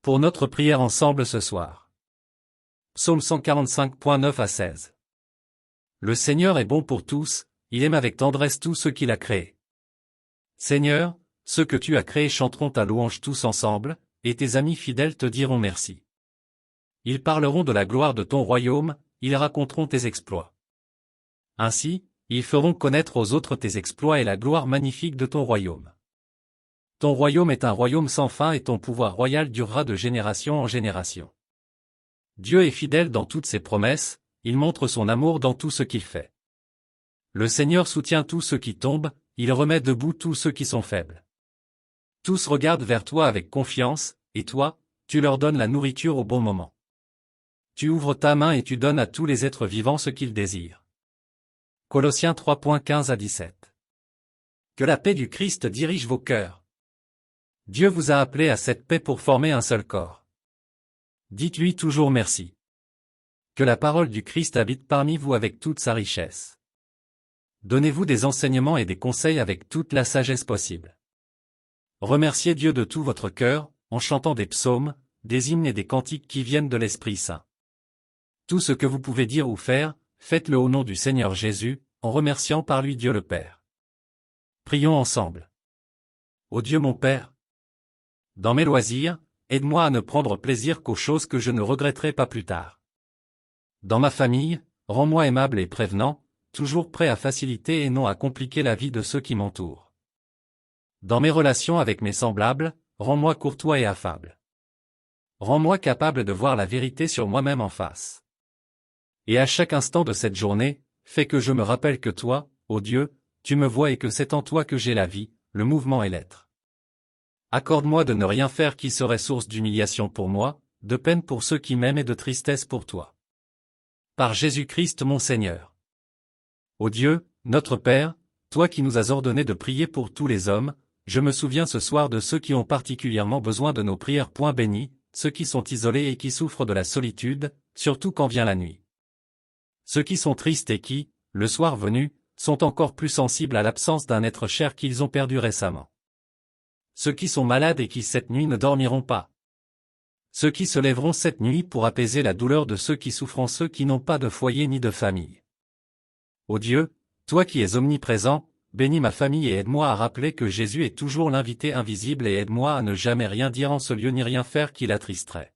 Pour notre prière ensemble ce soir. Psaume 145.9 à 16. Le Seigneur est bon pour tous, il aime avec tendresse tous ceux qu'il a créés. Seigneur, ceux que tu as créés chanteront ta louange tous ensemble, et tes amis fidèles te diront merci. Ils parleront de la gloire de ton royaume, ils raconteront tes exploits. Ainsi, ils feront connaître aux autres tes exploits et la gloire magnifique de ton royaume. Ton royaume est un royaume sans fin et ton pouvoir royal durera de génération en génération. Dieu est fidèle dans toutes ses promesses, il montre son amour dans tout ce qu'il fait. Le Seigneur soutient tous ceux qui tombent, il remet debout tous ceux qui sont faibles. Tous regardent vers toi avec confiance, et toi, tu leur donnes la nourriture au bon moment. Tu ouvres ta main et tu donnes à tous les êtres vivants ce qu'ils désirent. Colossiens 3.15 à 17. Que la paix du Christ dirige vos cœurs. Dieu vous a appelé à cette paix pour former un seul corps. Dites-lui toujours merci. Que la parole du Christ habite parmi vous avec toute sa richesse. Donnez-vous des enseignements et des conseils avec toute la sagesse possible. Remerciez Dieu de tout votre cœur, en chantant des psaumes, des hymnes et des cantiques qui viennent de l'Esprit Saint. Tout ce que vous pouvez dire ou faire, faites-le au nom du Seigneur Jésus, en remerciant par lui Dieu le Père. Prions ensemble. Ô Dieu mon Père, dans mes loisirs, aide-moi à ne prendre plaisir qu'aux choses que je ne regretterai pas plus tard. Dans ma famille, rends-moi aimable et prévenant, toujours prêt à faciliter et non à compliquer la vie de ceux qui m'entourent. Dans mes relations avec mes semblables, rends-moi courtois et affable. Rends-moi capable de voir la vérité sur moi-même en face. Et à chaque instant de cette journée, fais que je me rappelle que toi, ô Dieu, tu me vois et que c'est en toi que j'ai la vie, le mouvement et l'être. Accorde-moi de ne rien faire qui serait source d'humiliation pour moi, de peine pour ceux qui m'aiment et de tristesse pour toi. Par Jésus-Christ mon Seigneur. Ô Dieu, notre Père, toi qui nous as ordonné de prier pour tous les hommes, je me souviens ce soir de ceux qui ont particulièrement besoin de nos prières. Bénis, ceux qui sont isolés et qui souffrent de la solitude, surtout quand vient la nuit. Ceux qui sont tristes et qui, le soir venu, sont encore plus sensibles à l'absence d'un être cher qu'ils ont perdu récemment. Ceux qui sont malades et qui cette nuit ne dormiront pas. Ceux qui se lèveront cette nuit pour apaiser la douleur de ceux qui souffrent, ceux qui n'ont pas de foyer ni de famille. Ô Dieu, toi qui es omniprésent, bénis ma famille et aide-moi à rappeler que Jésus est toujours l'invité invisible et aide-moi à ne jamais rien dire en ce lieu ni rien faire qui l'attristerait.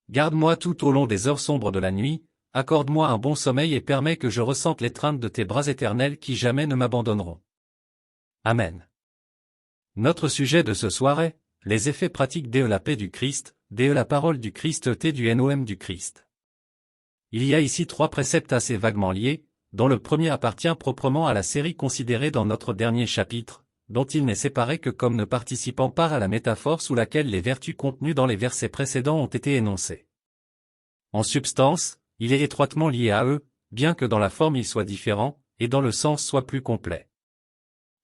Garde-moi tout au long des heures sombres de la nuit, accorde-moi un bon sommeil et permets que je ressente l'étreinte de tes bras éternels qui jamais ne m'abandonneront. Amen. Notre sujet de ce soir est les effets pratiques de la paix du Christ, de la parole du Christ, T du nom du Christ. Il y a ici 3 préceptes assez vaguement liés, dont le premier appartient proprement à la série considérée dans notre dernier chapitre, dont il n'est séparé que comme ne participant pas à la métaphore sous laquelle les vertus contenues dans les versets précédents ont été énoncées. En substance, il est étroitement lié à eux, bien que dans la forme il soit différent, et dans le sens soit plus complet.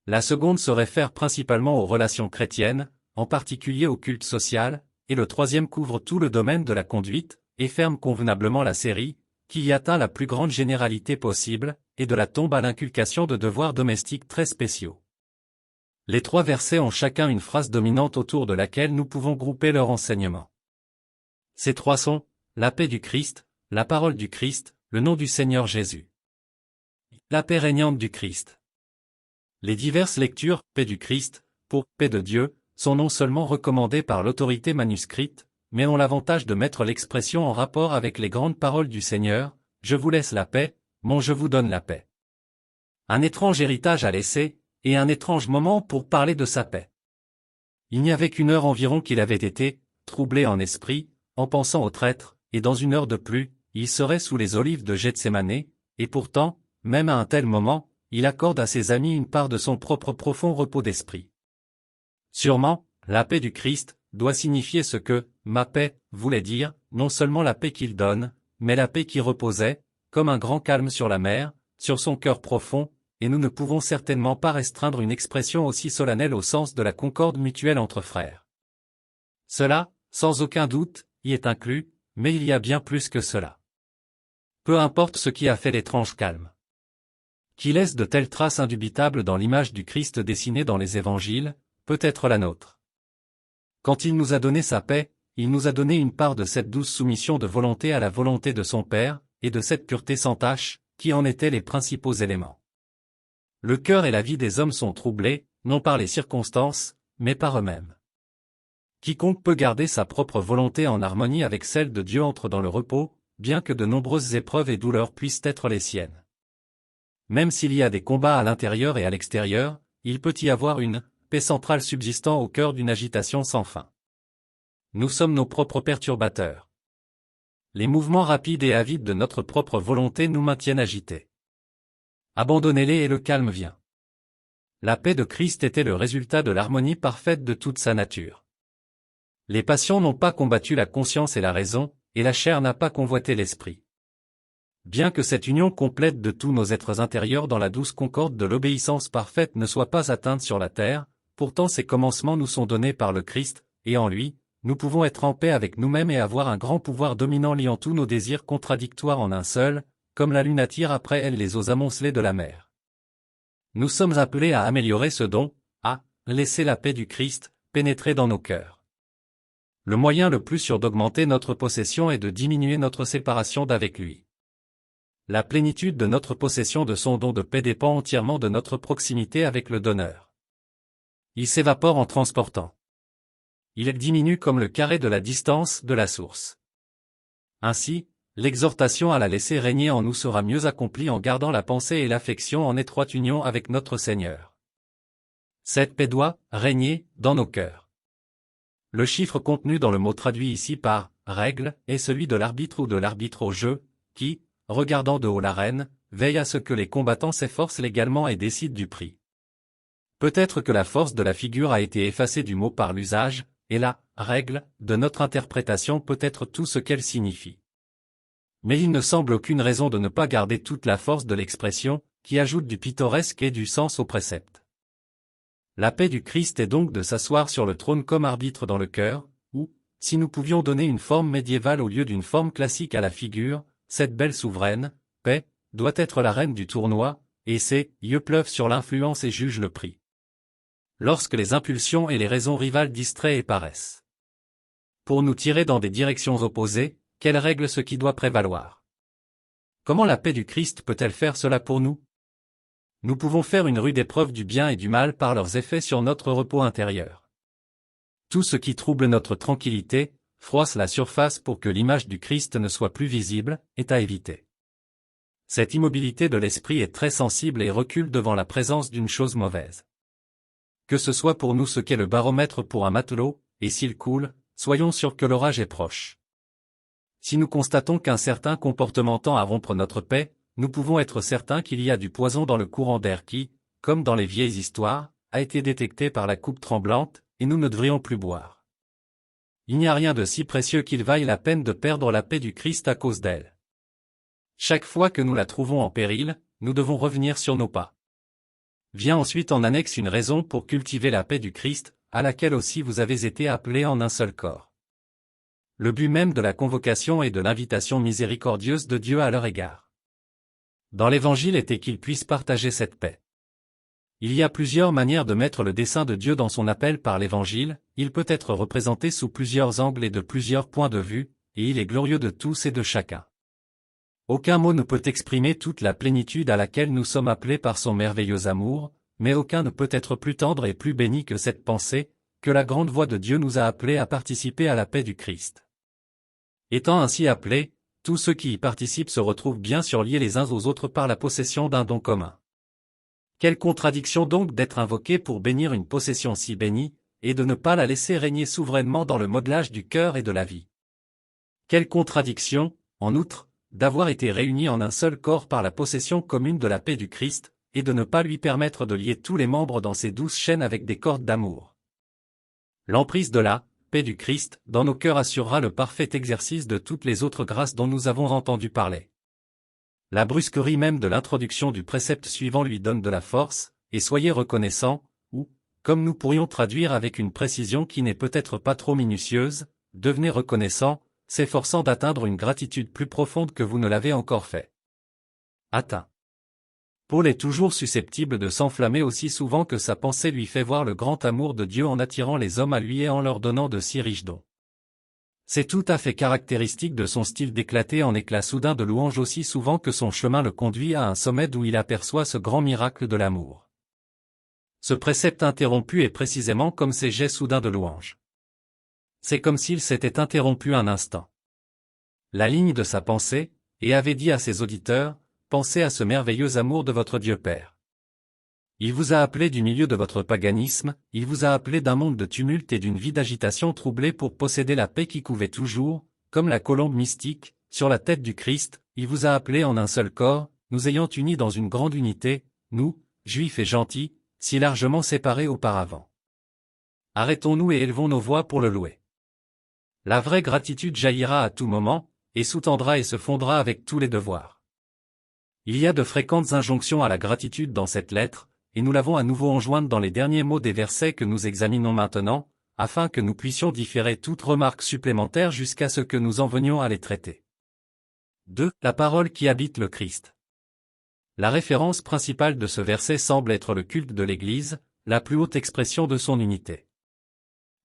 La seconde se réfère principalement aux relations chrétiennes, en particulier au culte social, et le troisième couvre tout le domaine de la conduite, et ferme convenablement la série, qui y atteint la plus grande généralité possible, et de la tombe à l'inculcation de devoirs domestiques très spéciaux. Les 3 versets ont chacun une phrase dominante autour de laquelle nous pouvons grouper leur enseignement. Ces 3 sont, la paix du Christ, la parole du Christ, le nom du Seigneur Jésus. La paix régnante du Christ. Les diverses lectures, paix du Christ, pour paix de Dieu, sont non seulement recommandées par l'autorité manuscrite, mais ont l'avantage de mettre l'expression en rapport avec les grandes paroles du Seigneur, je vous laisse la paix, mon je vous donne la paix. Un étrange héritage à laisser, et un étrange moment pour parler de sa paix. Il n'y avait qu'1 heure environ qu'il avait été, troublé en esprit, en pensant au traître, et dans 1 heure de plus, il serait sous les olives de Gethsémane, et pourtant, même à un tel moment, il accorde à ses amis une part de son propre profond repos d'esprit. Sûrement, la paix du Christ doit signifier ce que « ma paix » voulait dire, non seulement la paix qu'il donne, mais la paix qui reposait, comme un grand calme sur la mer, sur son cœur profond, et nous ne pouvons certainement pas restreindre une expression aussi solennelle au sens de la concorde mutuelle entre frères. Cela, sans aucun doute, y est inclus, mais il y a bien plus que cela. Peu importe ce qui a fait l'étrange calme, qui laisse de telles traces indubitables dans l'image du Christ dessinée dans les évangiles, peut être la nôtre. Quand il nous a donné sa paix, il nous a donné une part de cette douce soumission de volonté à la volonté de son Père, et de cette pureté sans tache, qui en étaient les principaux éléments. Le cœur et la vie des hommes sont troublés, non par les circonstances, mais par eux-mêmes. Quiconque peut garder sa propre volonté en harmonie avec celle de Dieu entre dans le repos, bien que de nombreuses épreuves et douleurs puissent être les siennes. Même s'il y a des combats à l'intérieur et à l'extérieur, il peut y avoir une paix centrale subsistant au cœur d'une agitation sans fin. Nous sommes nos propres perturbateurs. Les mouvements rapides et avides de notre propre volonté nous maintiennent agités. Abandonnez-les et le calme vient. La paix de Christ était le résultat de l'harmonie parfaite de toute sa nature. Les passions n'ont pas combattu la conscience et la raison, et la chair n'a pas convoité l'esprit. Bien que cette union complète de tous nos êtres intérieurs dans la douce concorde de l'obéissance parfaite ne soit pas atteinte sur la terre, pourtant ces commencements nous sont donnés par le Christ, et en lui, nous pouvons être en paix avec nous-mêmes et avoir un grand pouvoir dominant liant tous nos désirs contradictoires en un seul, comme la lune attire après elle les eaux amoncelées de la mer. Nous sommes appelés à améliorer ce don, à laisser la paix du Christ pénétrer dans nos cœurs. Le moyen le plus sûr d'augmenter notre possession est de diminuer notre séparation d'avec lui. La plénitude de notre possession de son don de paix dépend entièrement de notre proximité avec le donneur. Il s'évapore en transportant. Il diminue comme le carré de la distance de la source. Ainsi, l'exhortation à la laisser régner en nous sera mieux accomplie en gardant la pensée et l'affection en étroite union avec notre Seigneur. Cette paix doit régner dans nos cœurs. Le chiffre contenu dans le mot traduit ici par « règle » est celui de l'arbitre ou de l'arbitre au jeu, qui, regardant de haut l'arène, veille à ce que les combattants s'efforcent légalement et décident du prix. Peut-être que la force de la figure a été effacée du mot par l'usage, et la « règle » de notre interprétation peut être tout ce qu'elle signifie. Mais il ne semble aucune raison de ne pas garder toute la force de l'expression, qui ajoute du pittoresque et du sens au précepte. La paix du Christ est donc de s'asseoir sur le trône comme arbitre dans le cœur, ou, si nous pouvions donner une forme médiévale au lieu d'une forme classique à la figure, cette belle souveraine, paix, doit être la reine du tournoi, et ses yeux pleuvent sur l'influence et jugent le prix. Lorsque les impulsions et les raisons rivales distraient et paraissent. Pour nous tirer dans des directions opposées, quelle règle ce qui doit prévaloir? Comment la paix du Christ peut-elle faire cela pour nous? Nous pouvons faire une rude épreuve du bien et du mal par leurs effets sur notre repos intérieur. Tout ce qui trouble notre tranquillité, froisse la surface pour que l'image du Christ ne soit plus visible, est à éviter. Cette immobilité de l'esprit est très sensible et recule devant la présence d'une chose mauvaise. Que ce soit pour nous ce qu'est le baromètre pour un matelot, et s'il coule, soyons sûrs que l'orage est proche. Si nous constatons qu'un certain comportement tend à rompre notre paix, nous pouvons être certains qu'il y a du poison dans le courant d'air qui, comme dans les vieilles histoires, a été détecté par la coupe tremblante, et nous ne devrions plus boire. Il n'y a rien de si précieux qu'il vaille la peine de perdre la paix du Christ à cause d'elle. Chaque fois que nous la trouvons en péril, nous devons revenir sur nos pas. Vient ensuite en annexe une raison pour cultiver la paix du Christ, à laquelle aussi vous avez été appelés en un seul corps. Le but même de la convocation et de l'invitation miséricordieuse de Dieu à leur égard. Dans l'Évangile était qu'ils puissent partager cette paix. Il y a plusieurs manières de mettre le dessein de Dieu dans son appel par l'Évangile, il peut être représenté sous plusieurs angles et de plusieurs points de vue, et il est glorieux de tous et de chacun. Aucun mot ne peut exprimer toute la plénitude à laquelle nous sommes appelés par son merveilleux amour, mais aucun ne peut être plus tendre et plus béni que cette pensée, que la grande voix de Dieu nous a appelés à participer à la paix du Christ. Étant ainsi appelés, tous ceux qui y participent se retrouvent bien sûr liés les uns aux autres par la possession d'un don commun. Quelle contradiction donc d'être invoqué pour bénir une possession si bénie, et de ne pas la laisser régner souverainement dans le modelage du cœur et de la vie. Quelle contradiction, en outre, d'avoir été réunis en un seul corps par la possession commune de la paix du Christ, et de ne pas lui permettre de lier tous les membres dans ses douces chaînes avec des cordes d'amour. L'emprise de la paix du Christ dans nos cœurs assurera le parfait exercice de toutes les autres grâces dont nous avons entendu parler. La brusquerie même de l'introduction du précepte suivant lui donne de la force, et soyez reconnaissants, ou, comme nous pourrions traduire avec une précision qui n'est peut-être pas trop minutieuse, devenez reconnaissants, s'efforçant d'atteindre une gratitude plus profonde que vous ne l'avez encore fait. Atteint. Paul est toujours susceptible de s'enflammer aussi souvent que sa pensée lui fait voir le grand amour de Dieu en attirant les hommes à lui et en leur donnant de si riches dons. C'est tout à fait caractéristique de son style d'éclater en éclats soudains de louange aussi souvent que son chemin le conduit à un sommet d'où il aperçoit ce grand miracle de l'amour. Ce précepte interrompu est précisément comme ces jets soudains de louange. C'est comme s'il s'était interrompu un instant. La ligne de sa pensée, et avait dit à ses auditeurs, pensez à ce merveilleux amour de votre Dieu Père. Il vous a appelé du milieu de votre paganisme, il vous a appelé d'un monde de tumulte et d'une vie d'agitation troublée pour posséder la paix qui couvait toujours, comme la colombe mystique, sur la tête du Christ, il vous a appelé en un seul corps, nous ayant unis dans une grande unité, nous, juifs et gentils, si largement séparés auparavant. Arrêtons-nous et élevons nos voix pour le louer. La vraie gratitude jaillira à tout moment, et sous-tendra et se fondra avec tous les devoirs. Il y a de fréquentes injonctions à la gratitude dans cette lettre, et nous l'avons à nouveau enjointe dans les derniers mots des versets que nous examinons maintenant, afin que nous puissions différer toute remarque supplémentaire jusqu'à ce que nous en venions à les traiter. 2. La parole qui habite le Christ. La référence principale de ce verset semble être le culte de l'Église, la plus haute expression de son unité.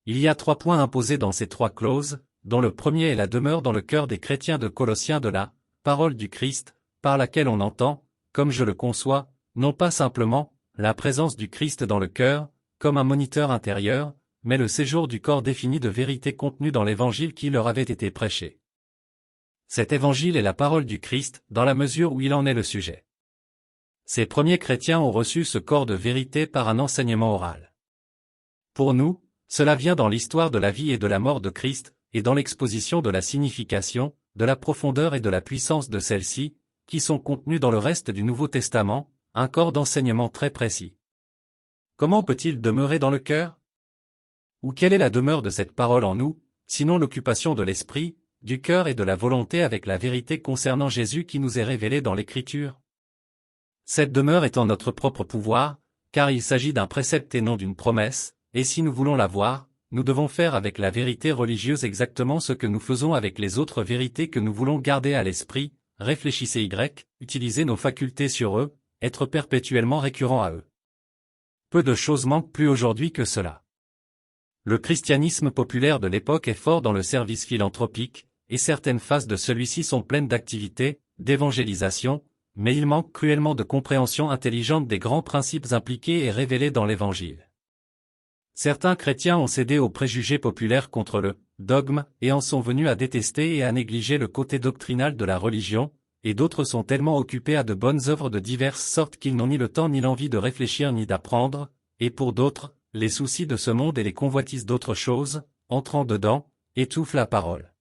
Il y a 3 points imposés dans ces 3 clauses, dont le premier est la demeure dans le cœur des chrétiens de Colossiens de la parole du Christ, par laquelle on entend, comme je le conçois, non pas simplement la présence du Christ dans le cœur, comme un moniteur intérieur, mais le séjour du corps défini de vérités contenues dans l'évangile qui leur avait été prêché. Cet évangile est la parole du Christ, dans la mesure où il en est le sujet. Ces premiers chrétiens ont reçu ce corps de vérité par un enseignement oral. Pour nous, cela vient dans l'histoire de la vie et de la mort de Christ, et dans l'exposition de la signification, de la profondeur et de la puissance de celle-ci, qui sont contenues dans le reste du Nouveau Testament, un corps d'enseignement très précis. Comment peut-il demeurer dans le cœur? Ou quelle est la demeure de cette parole en nous, sinon l'occupation de l'esprit, du cœur et de la volonté avec la vérité concernant Jésus qui nous est révélée dans l'Écriture? Cette demeure est en notre propre pouvoir, car il s'agit d'un précepte et non d'une promesse, et si nous voulons la voir, nous devons faire avec la vérité religieuse exactement ce que nous faisons avec les autres vérités que nous voulons garder à l'esprit, réfléchissez utiliser nos facultés sur eux, être perpétuellement récurrents à eux. Peu de choses manquent plus aujourd'hui que cela. Le christianisme populaire de l'époque est fort dans le service philanthropique, et certaines phases de celui-ci sont pleines d'activité, d'évangélisation, mais il manque cruellement de compréhension intelligente des grands principes impliqués et révélés dans l'Évangile. Certains chrétiens ont cédé aux préjugés populaires contre le dogme et en sont venus à détester et à négliger le côté doctrinal de la religion, et d'autres sont tellement occupés à de bonnes œuvres de diverses sortes qu'ils n'ont ni le temps ni l'envie de réfléchir ni d'apprendre, et pour d'autres, les soucis de ce monde et les convoitises d'autres choses, entrant dedans, étouffent la parole.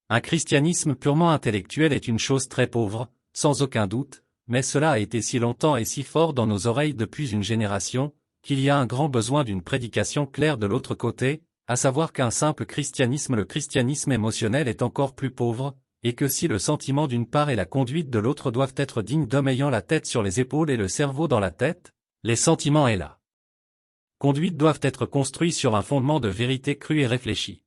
Un christianisme purement intellectuel est une chose très pauvre, sans aucun doute, mais cela a été si longtemps et si fort dans nos oreilles depuis une génération, qu'il y a un grand besoin d'une prédication claire de l'autre côté, à savoir qu'un simple christianisme, le christianisme émotionnel est encore plus pauvre, et que si le sentiment d'une part et la conduite de l'autre doivent être dignes d'hommes ayant la tête sur les épaules et le cerveau dans la tête, les sentiments et la conduite doivent être construits sur un fondement de vérité crue et réfléchie.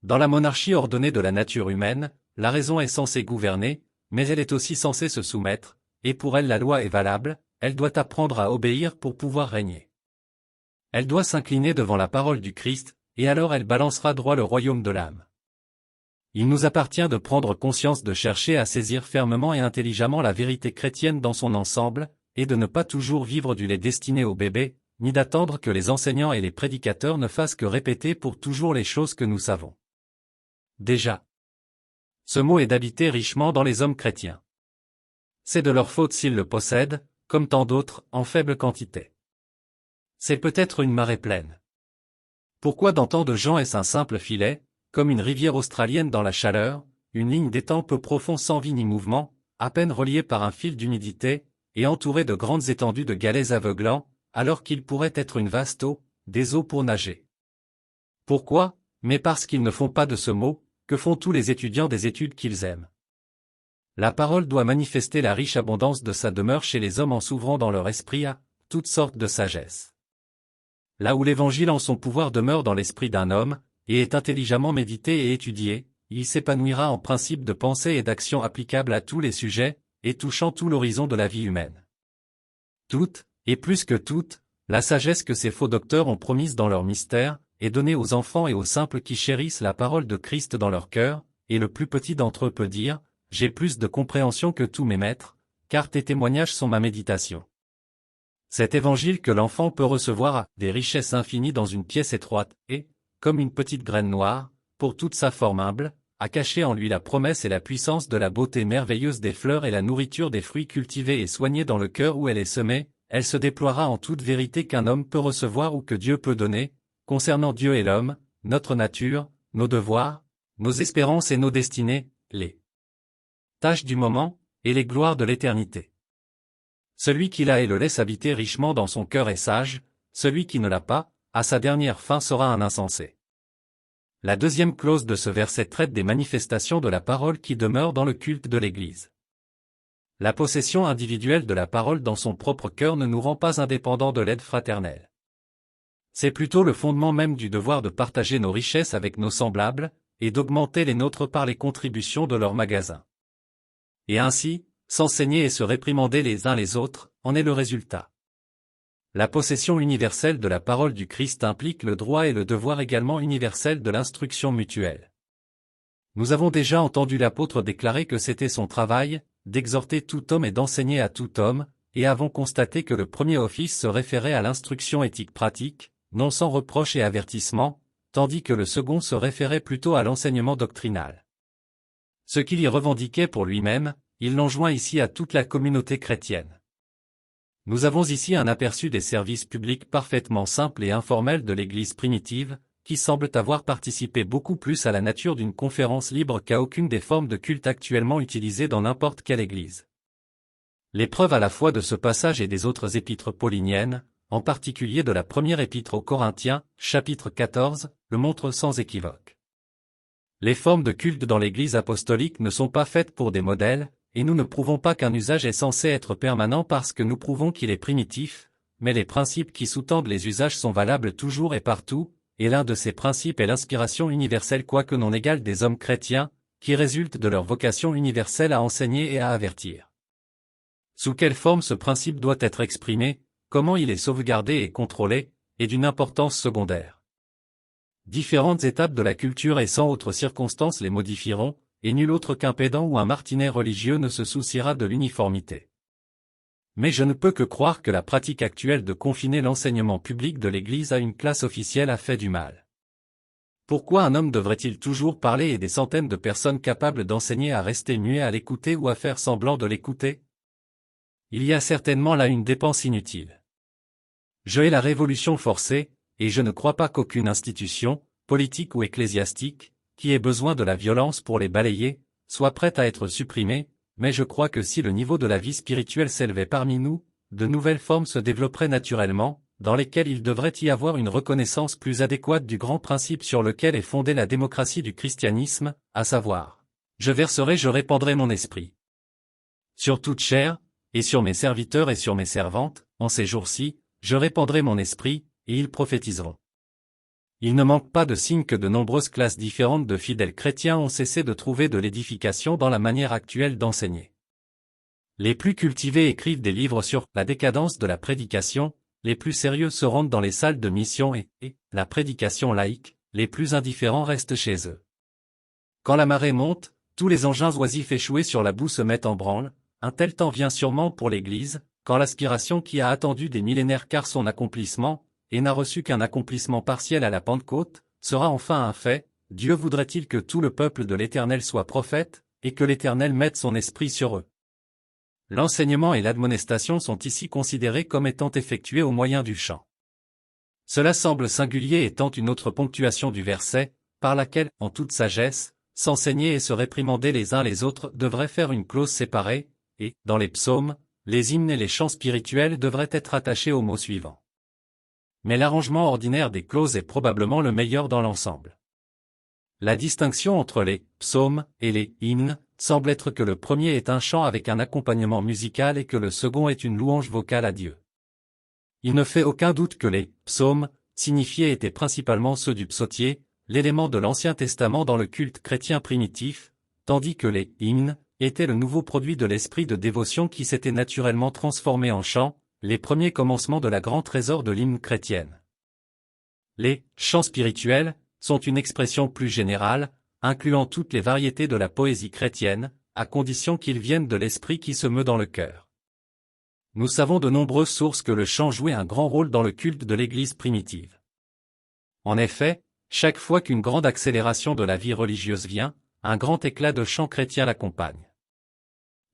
Dans la monarchie ordonnée de la nature humaine, la raison est censée gouverner, mais elle est aussi censée se soumettre, et pour elle la loi est valable, elle doit apprendre à obéir pour pouvoir régner. Elle doit s'incliner devant la parole du Christ, et alors elle balancera droit le royaume de l'âme. Il nous appartient de prendre conscience de chercher à saisir fermement et intelligemment la vérité chrétienne dans son ensemble, et de ne pas toujours vivre du lait destiné au bébé, ni d'attendre que les enseignants et les prédicateurs ne fassent que répéter pour toujours les choses que nous savons déjà. Ce mot est d'habiter richement dans les hommes chrétiens. C'est de leur faute s'ils le possèdent, comme tant d'autres, en faible quantité. C'est peut-être une marée pleine. Pourquoi dans tant de gens est-ce un simple filet, comme une rivière australienne dans la chaleur, une ligne d'étang peu profond sans vie ni mouvement, à peine reliée par un fil d'humidité, et entourée de grandes étendues de galets aveuglants, alors qu'il pourrait être une vaste eau, des eaux pour nager. Pourquoi? Mais parce qu'ils ne font pas de ce mot, que font tous les étudiants des études qu'ils aiment. La parole doit manifester la riche abondance de sa demeure chez les hommes en s'ouvrant dans leur esprit à toutes sortes de sagesse. Là où l'évangile en son pouvoir demeure dans l'esprit d'un homme, et est intelligemment médité et étudié, il s'épanouira en principes de pensée et d'action applicables à tous les sujets, et touchant tout l'horizon de la vie humaine. Toute, et plus que toute, la sagesse que ces faux docteurs ont promise dans leur mystère, est donné aux enfants et aux simples qui chérissent la parole de Christ dans leur cœur, et le plus petit d'entre eux peut dire, « J'ai plus de compréhension que tous mes maîtres, car tes témoignages sont ma méditation. » Cet évangile que l'enfant peut recevoir a des richesses infinies dans une pièce étroite, et, comme une petite graine noire, pour toute sa forme humble, a caché en lui la promesse et la puissance de la beauté merveilleuse des fleurs et la nourriture des fruits cultivés et soignés dans le cœur où elle est semée, elle se déploiera en toute vérité qu'un homme peut recevoir ou que Dieu peut donner, concernant Dieu et l'homme, notre nature, nos devoirs, nos espérances et nos destinées, les tâches du moment, et les gloires de l'éternité. Celui qui l'a et le laisse habiter richement dans son cœur est sage, celui qui ne l'a pas, à sa dernière fin sera un insensé. La deuxième clause de ce verset traite des manifestations de la parole qui demeurent dans le culte de l'Église. La possession individuelle de la parole dans son propre cœur ne nous rend pas indépendants de l'aide fraternelle. C'est plutôt le fondement même du devoir de partager nos richesses avec nos semblables, et d'augmenter les nôtres par les contributions de leur magasin. Et ainsi, s'enseigner et se réprimander les uns les autres, en est le résultat. La possession universelle de la parole du Christ implique le droit et le devoir également universel de l'instruction mutuelle. Nous avons déjà entendu l'apôtre déclarer que c'était son travail, d'exhorter tout homme et d'enseigner à tout homme, et avons constaté que le premier office se référait à l'instruction éthique pratique, non sans reproche et avertissement, tandis que le second se référait plutôt à l'enseignement doctrinal. Ce qu'il y revendiquait pour lui-même, il l'enjoint ici à toute la communauté chrétienne. Nous avons ici un aperçu des services publics parfaitement simples et informels de l'Église primitive, qui semblent avoir participé beaucoup plus à la nature d'une conférence libre qu'à aucune des formes de culte actuellement utilisées dans n'importe quelle Église. L'épreuve à la fois de ce passage et des autres épîtres pauliniennes, en particulier de la première épître aux Corinthiens, chapitre 14, le montre sans équivoque. Les formes de culte dans l'Église apostolique ne sont pas faites pour des modèles, et nous ne prouvons pas qu'un usage est censé être permanent parce que nous prouvons qu'il est primitif, mais les principes qui sous-tendent les usages sont valables toujours et partout, et l'un de ces principes est l'inspiration universelle quoique non égale des hommes chrétiens, qui résulte de leur vocation universelle à enseigner et à avertir. Sous quelle forme ce principe doit être exprimé, comment il est sauvegardé et contrôlé, est d'une importance secondaire. Différentes étapes de la culture et sans autre circonstance les modifieront, et nul autre qu'un pédant ou un martinet religieux ne se souciera de l'uniformité. Mais je ne peux que croire que la pratique actuelle de confiner l'enseignement public de l'Église à une classe officielle a fait du mal. Pourquoi un homme devrait-il toujours parler et des centaines de personnes capables d'enseigner à rester muets à l'écouter ou à faire semblant de l'écouter? Il y a certainement là une dépense inutile. Je hais la révolution forcée, et je ne crois pas qu'aucune institution, politique ou ecclésiastique, qui ait besoin de la violence pour les balayer, soit prête à être supprimée, mais je crois que si le niveau de la vie spirituelle s'élevait parmi nous, de nouvelles formes se développeraient naturellement, dans lesquelles il devrait y avoir une reconnaissance plus adéquate du grand principe sur lequel est fondée la démocratie du christianisme, à savoir, je verserai, je répandrai mon esprit sur toute chair, et sur mes serviteurs et sur mes servantes, en ces jours-ci, je répandrai mon esprit, et ils prophétiseront. Il ne manque pas de signes que de nombreuses classes différentes de fidèles chrétiens ont cessé de trouver de l'édification dans la manière actuelle d'enseigner. Les plus cultivés écrivent des livres sur la décadence de la prédication, les plus sérieux se rendent dans les salles de mission et la prédication laïque, les plus indifférents restent chez eux. Quand la marée monte, tous les engins oisifs échoués sur la boue se mettent en branle, un tel temps vient sûrement pour l'Église, quand l'aspiration qui a attendu des millénaires car son accomplissement, et n'a reçu qu'un accomplissement partiel à la Pentecôte, sera enfin un fait. Dieu voudrait-il que tout le peuple de l'Éternel soit prophète, et que l'Éternel mette son esprit sur eux. L'enseignement et l'admonestation sont ici considérés comme étant effectués au moyen du chant. Cela semble singulier étant une autre ponctuation du verset, par laquelle, en toute sagesse, s'enseigner et se réprimander les uns les autres devrait faire une clause séparée, et, dans les psaumes, les hymnes et les chants spirituels devraient être attachés au mot suivant. Mais l'arrangement ordinaire des clauses est probablement le meilleur dans l'ensemble. La distinction entre les psaumes et les hymnes semble être que le premier est un chant avec un accompagnement musical et que le second est une louange vocale à Dieu. Il ne fait aucun doute que les psaumes signifiés étaient principalement ceux du psautier, l'élément de l'Ancien Testament dans le culte chrétien primitif, tandis que les hymnes étaient le nouveau produit de l'esprit de dévotion qui s'était naturellement transformé en chant, les premiers commencements de la grand trésor de l'hymne chrétienne. Les « chants spirituels » sont une expression plus générale, incluant toutes les variétés de la poésie chrétienne, à condition qu'ils viennent de l'esprit qui se meut dans le cœur. Nous savons de nombreuses sources que le chant jouait un grand rôle dans le culte de l'Église primitive. En effet, chaque fois qu'une grande accélération de la vie religieuse vient, un grand éclat de chant chrétien l'accompagne.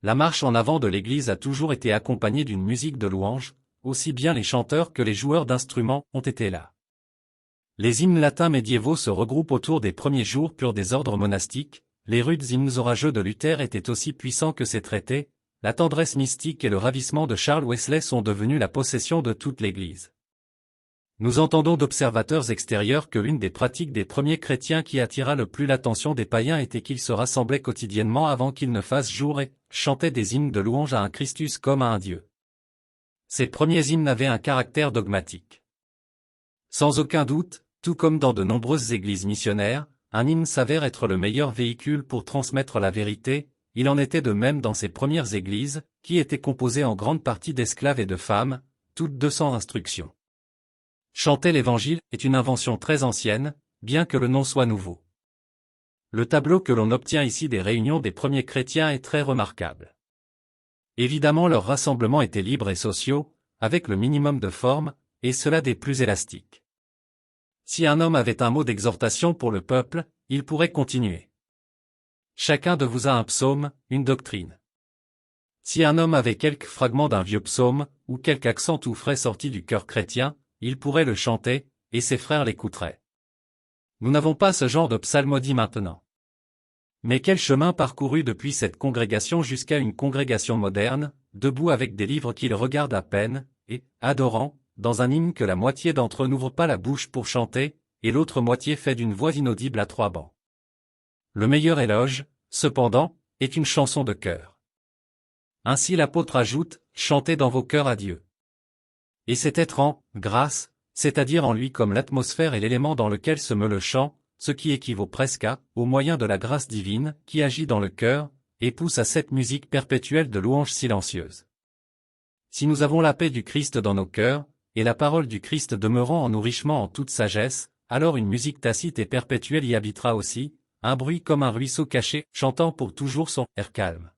La marche en avant de l'Église a toujours été accompagnée d'une musique de louange, aussi bien les chanteurs que les joueurs d'instruments ont été là. Les hymnes latins médiévaux se regroupent autour des premiers jours purs des ordres monastiques, les rudes hymnes orageux de Luther étaient aussi puissants que ses traités, la tendresse mystique et le ravissement de Charles Wesley sont devenus la possession de toute l'Église. Nous entendons d'observateurs extérieurs que l'une des pratiques des premiers chrétiens qui attira le plus l'attention des païens était qu'ils se rassemblaient quotidiennement avant qu'il ne fasse jour et chantaient des hymnes de louange à un Christus comme à un Dieu. Ces premiers hymnes avaient un caractère dogmatique. Sans aucun doute, tout comme dans de nombreuses églises missionnaires, un hymne s'avère être le meilleur véhicule pour transmettre la vérité, il en était de même dans ces premières églises, qui étaient composées en grande partie d'esclaves et de femmes, toutes 200 instructions. Chanter l'Évangile est une invention très ancienne, bien que le nom soit nouveau. Le tableau que l'on obtient ici des réunions des premiers chrétiens est très remarquable. Évidemment leurs rassemblements étaient libres et sociaux, avec le minimum de forme, et cela des plus élastiques. Si un homme avait un mot d'exhortation pour le peuple, il pourrait continuer. Chacun de vous a un psaume, une doctrine. Si un homme avait quelques fragments d'un vieux psaume, ou quelque accent tout frais sorti du cœur chrétien, il pourrait le chanter, et ses frères l'écouteraient. Nous n'avons pas ce genre de psalmodie maintenant. Mais quel chemin parcouru depuis cette congrégation jusqu'à une congrégation moderne, debout avec des livres qu'ils regardent à peine, et, adorant, dans un hymne que la moitié d'entre eux n'ouvre pas la bouche pour chanter, et l'autre moitié fait d'une voix inaudible à trois bancs. Le meilleur éloge, cependant, est une chanson de cœur. Ainsi l'apôtre ajoute, chantez dans vos cœurs à Dieu. Et c'est être en grâce, c'est-à-dire en lui comme l'atmosphère et l'élément dans lequel se meut le chant, ce qui équivaut presque à, au moyen de la grâce divine, qui agit dans le cœur, et pousse à cette musique perpétuelle de louange silencieuse. Si nous avons la paix du Christ dans nos cœurs, et la parole du Christ demeurant en nous richement en toute sagesse, alors une musique tacite et perpétuelle y habitera aussi, un bruit comme un ruisseau caché, chantant pour toujours son air calme.